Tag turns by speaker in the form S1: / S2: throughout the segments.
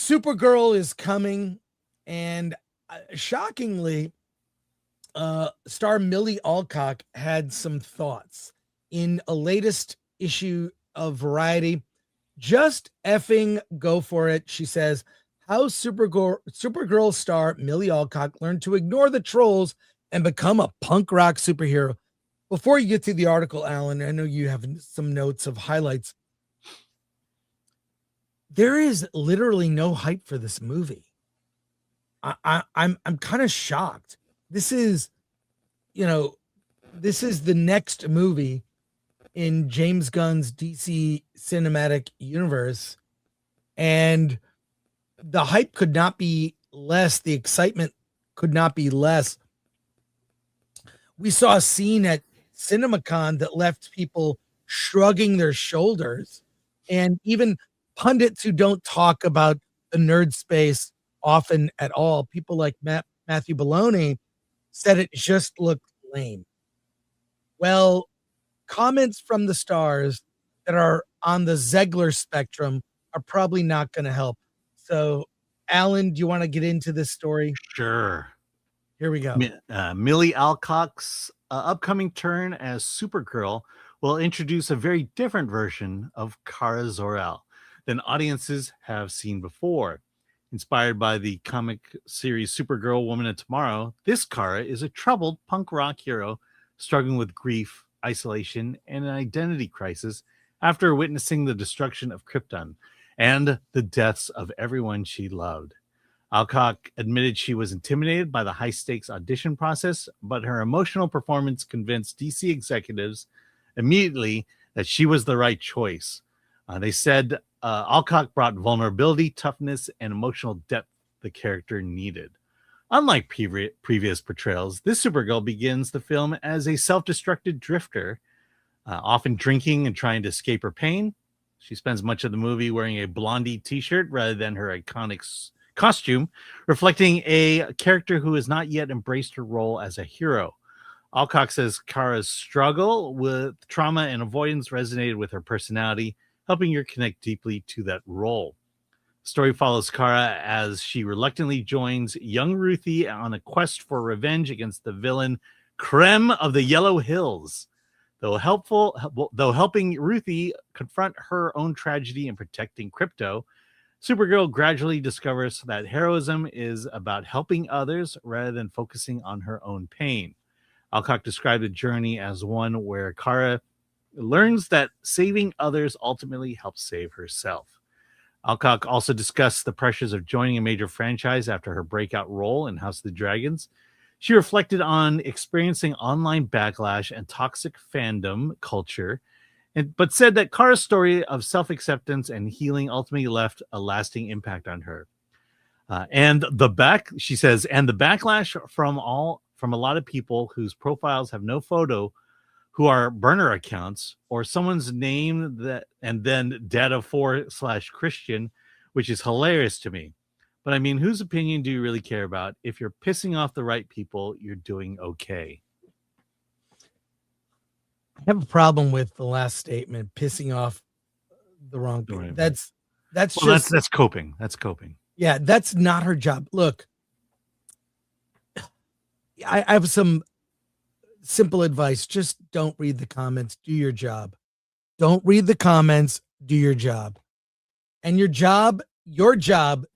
S1: Supergirl is coming, and shockingly, star Millie Alcock had some thoughts in a latest issue of Variety. Just effing go for it, she says. How Supergirl star Millie Alcock learned to ignore the trolls and become a punk rock superhero. Before you get to the article, Alan, I know you have some notes of highlights. There is literally no hype for this movie. I'm kind of shocked. This is, this is the next movie in James Gunn's DC cinematic universe, and the hype could not be less. The excitement could not be less. We saw a scene at CinemaCon that left people shrugging their shoulders, and even pundits who don't talk about the nerd space often at all, people like Matthew Baloney, said it just looked lame. Well, comments from the stars that are on the Zegler spectrum are probably not going to help. So, Alan, do you want to get into this story?
S2: Sure.
S1: Here we go.
S2: Millie Alcock's upcoming turn as Supergirl will introduce a very different version of Kara Zor-El than audiences have seen before. Inspired by the comic series Supergirl, Woman of Tomorrow, this Kara is a troubled punk rock hero struggling with grief, isolation, and an identity crisis after witnessing the destruction of Krypton and the deaths of everyone she loved. Alcock admitted she was intimidated by the high-stakes audition process, but her emotional performance convinced DC executives immediately that she was the right choice. They said Alcock brought vulnerability, toughness, and emotional depth the character needed. Unlike previous portrayals, this Supergirl begins the film as a self-destructed drifter, often drinking and trying to escape her pain. She spends much of the movie wearing a Blondie t-shirt rather than her iconic costume, reflecting a character who has not yet embraced her role as a hero. Alcock says Kara's struggle with trauma and avoidance resonated with her personality, helping her connect deeply to that role. The story follows Kara as she reluctantly joins young Ruthie on a quest for revenge against the villain Krem of the Yellow Hills. Though helping Ruthie confront her own tragedy and protecting Krypto, Supergirl gradually discovers that heroism is about helping others rather than focusing on her own pain. Alcock described the journey as one where Kara learns that saving others ultimately helps save herself. Alcock also discussed the pressures of joining a major franchise after her breakout role in House of the Dragons. She reflected on experiencing online backlash and toxic fandom culture, but said that Kara's story of self-acceptance and healing ultimately left a lasting impact on her. She says, and the backlash from a lot of people whose profiles have no photo, who are burner accounts, or someone's name that and then data4/Christian, which is hilarious to me. But I mean, whose opinion do you really care about? If you're pissing off the right people, you're doing okay.
S1: I have a problem with the last statement, pissing off the wrong people.
S2: Right.
S1: That's
S2: coping. That's coping.
S1: Yeah, that's not her job. Look, I have some simple advice. Just don't read the comments. Do your job. Don't read the comments. Do your job. And your job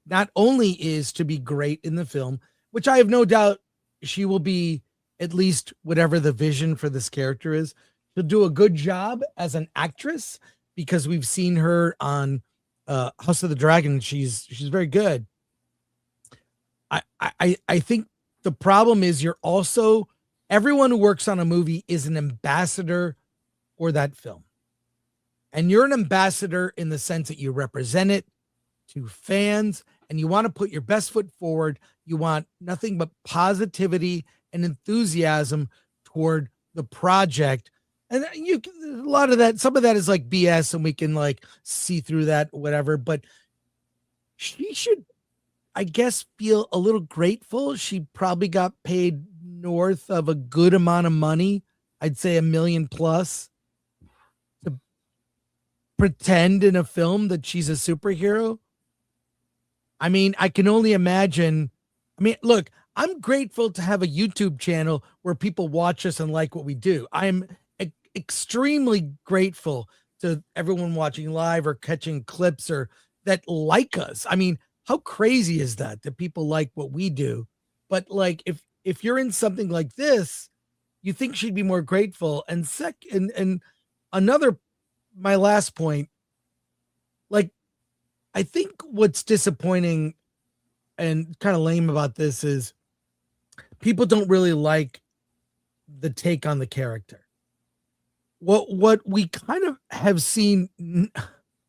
S1: not only is to be great in the film, which I have no doubt she will be, at least whatever the vision for this character is. She'll do a good job as an actress because we've seen her on House of the Dragon. She's very good. I think the problem is everyone who works on a movie is an ambassador for that film. And you're an ambassador in the sense that you represent it to fans and you want to put your best foot forward. You want nothing but positivity and enthusiasm toward the project. And some of that is like BS and we can like see through that, whatever. But she should, I guess, feel a little grateful. She probably got paid north of a good amount of money. I'd say $1 million plus to pretend in a film that she's a superhero. I mean, I can only imagine. I mean, look, I'm grateful to have a YouTube channel where people watch us and like what we do. I'm extremely grateful to everyone watching live or catching clips or that like us. I mean, how crazy is that people like what we do? But like if you're in something like this, you think she'd be more grateful. And and another my last point, like I think what's disappointing and kind of lame about this is people don't really like the take on the character. What we kind of have seen,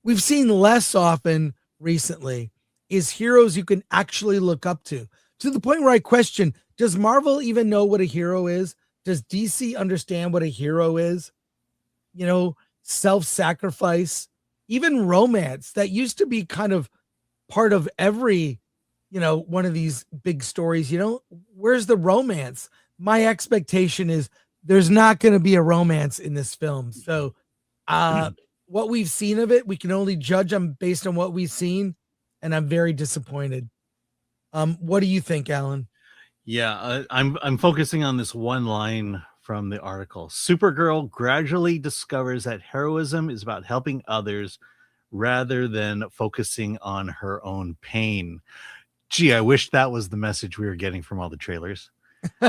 S1: we've seen less often recently, is heroes you can actually look up to the point where I question, does Marvel even know what a hero is? Does DC understand what a hero is? You know, self-sacrifice, even romance that used to be kind of part of every, one of these big stories. Where's the romance? My expectation is there's not going to be a romance in this film. So what we've seen of it, we can only judge them based on what we've seen, and I'm very disappointed. What do you think, Alan?
S2: Yeah, I'm focusing on this one line from the article. Supergirl gradually discovers that heroism is about helping others rather than focusing on her own pain. Gee, I wish that was the message we were getting from all the trailers.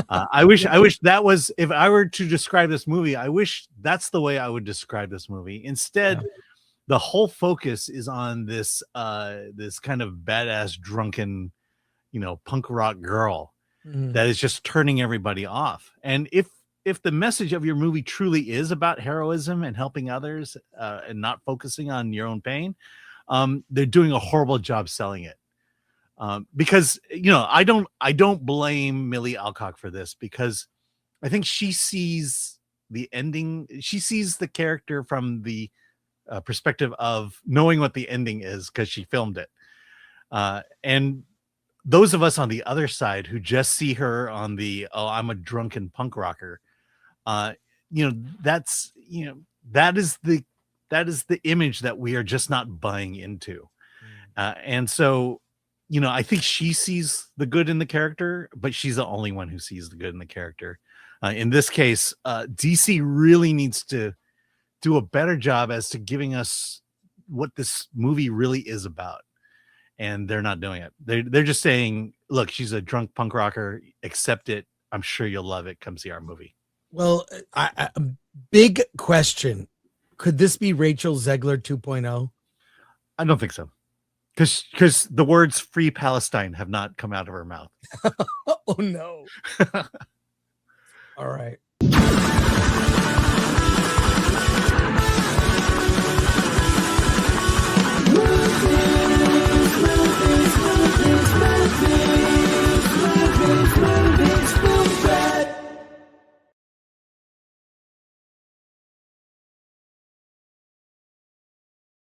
S2: I wish that was, if I were to describe this movie, I wish that's the way I would describe this movie. Instead, the whole focus is on this this kind of badass drunken, punk rock girl that is just turning everybody off. And if the message of your movie truly is about heroism and helping others and not focusing on your own pain, they're doing a horrible job selling it. Because I don't blame Millie Alcock for this, because I think she sees the ending. She sees the character from the perspective of knowing what the ending is because she filmed it. And those of us on the other side who just see her on the, oh, I'm a drunken punk rocker, that is the image that we are just not buying into. And so, I think she sees the good in the character, but she's the only one who sees the good in the character. In this case, DC really needs to do a better job as to giving us what this movie really is about. And they're not doing it. They're just saying, look, she's a drunk punk rocker, accept it. I'm sure you'll love it. Come see our movie.
S1: Well, a big question. Could this be Rachel Zegler 2.0?
S2: I don't think so. Because the words "Free Palestine" have not come out of her mouth.
S1: Oh, no. All right.